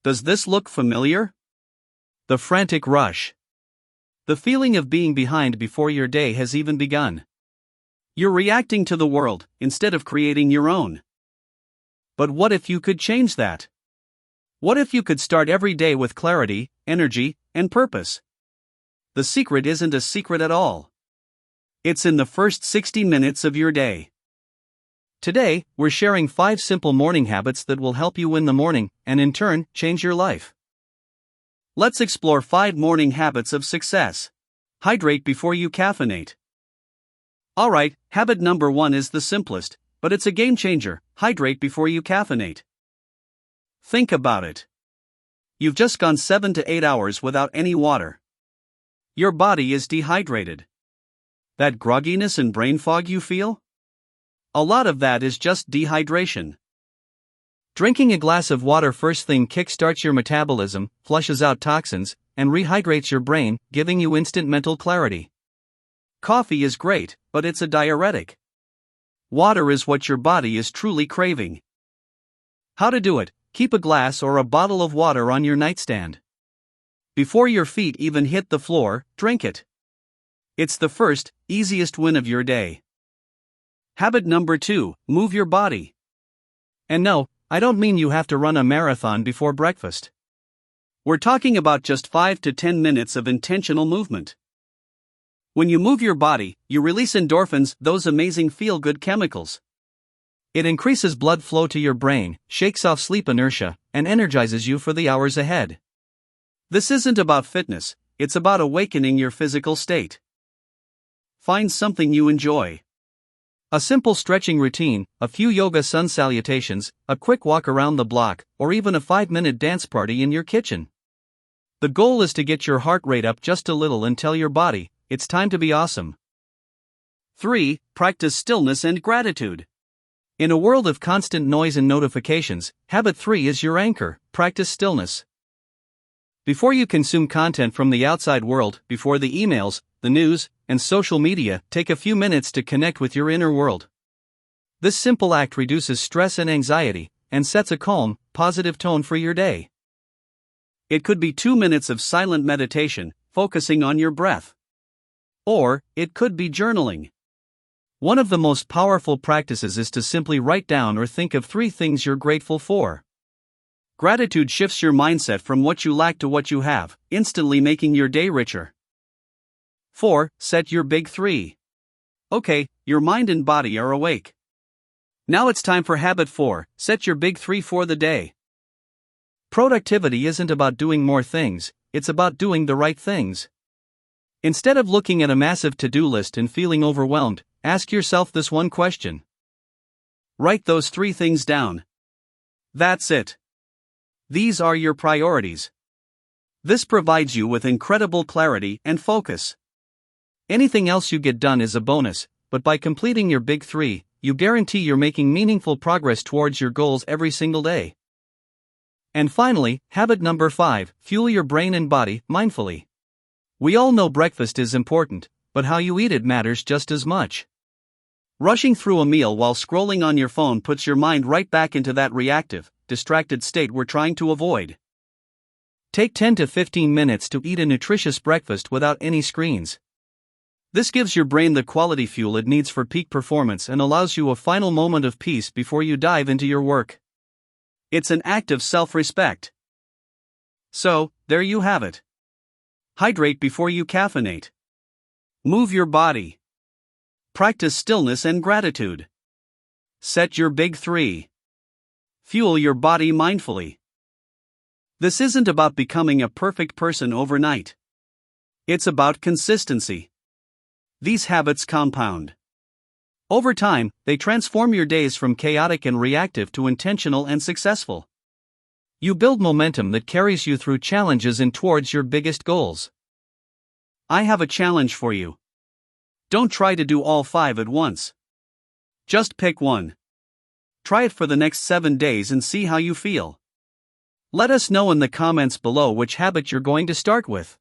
Does this look familiar? The frantic rush. The feeling of being behind before your day has even begun. You're reacting to the world, instead of creating your own. But what if you could change that? What if you could start every day with clarity, energy, and purpose? The secret isn't a secret at all. It's in the first 60 minutes of your day. Today, we're sharing 5 simple morning habits that will help you win the morning, and in turn, change your life. Let's explore 5 morning habits of success. Hydrate before you caffeinate. Alright, habit number 1 is the simplest, but it's a game changer. Hydrate before you caffeinate. Think about it. You've just gone 7 to 8 hours without any water. Your body is dehydrated. That grogginess and brain fog you feel? A lot of that is just dehydration. Drinking a glass of water first thing kickstarts your metabolism, flushes out toxins, and rehydrates your brain, giving you instant mental clarity. Coffee is great, but it's a diuretic. Water is what your body is truly craving. How to do it? Keep a glass or a bottle of water on your nightstand. Before your feet even hit the floor, drink it. It's the first, easiest win of your day. Habit number 2, move your body. And no, I don't mean you have to run a marathon before breakfast. We're talking about just 5 to 10 minutes of intentional movement. When you move your body, you release endorphins, those amazing feel-good chemicals. It increases blood flow to your brain, shakes off sleep inertia, and energizes you for the hours ahead. This isn't about fitness, it's about awakening your physical state. Find something you enjoy. A simple stretching routine, a few yoga sun salutations, a quick walk around the block, or even a 5-minute dance party in your kitchen. The goal is to get your heart rate up just a little and tell your body, it's time to be awesome. 3. Practice stillness and gratitude. In a world of constant noise and notifications, habit 3 is your anchor. Practice stillness. Before you consume content from the outside world, before the emails, the news, and social media, take a few minutes to connect with your inner world. This simple act reduces stress and anxiety, and sets a calm, positive tone for your day. It could be 2 minutes of silent meditation, focusing on your breath. Or, it could be journaling. One of the most powerful practices is to simply write down or think of 3 things you're grateful for. Gratitude shifts your mindset from what you lack to what you have, instantly making your day richer. 4. Set your big 3. Okay, your mind and body are awake. Now it's time for habit 4, set your big 3 for the day. Productivity isn't about doing more things, it's about doing the right things. Instead of looking at a massive to-do list and feeling overwhelmed, ask yourself this one question. Write those 3 things down. That's it. These are your priorities. This provides you with incredible clarity and focus. Anything else you get done is a bonus, but by completing your big 3, you guarantee you're making meaningful progress towards your goals every single day. And finally, habit number 5, fuel your brain and body mindfully. We all know breakfast is important, but how you eat it matters just as much. Rushing through a meal while scrolling on your phone puts your mind right back into that reactive, distracted state we're trying to avoid. Take 10 to 15 minutes to eat a nutritious breakfast without any screens. This gives your brain the quality fuel it needs for peak performance and allows you a final moment of peace before you dive into your work. It's an act of self-respect. So, there you have it. Hydrate before you caffeinate. Move your body. Practice stillness and gratitude. Set your big 3. Fuel your body mindfully. This isn't about becoming a perfect person overnight. It's about consistency. These habits compound. Over time, they transform your days from chaotic and reactive to intentional and successful. You build momentum that carries you through challenges and towards your biggest goals. I have a challenge for you. Don't try to do all 5 at once. Just pick one. Try it for the next 7 days and see how you feel. Let us know in the comments below which habit you're going to start with.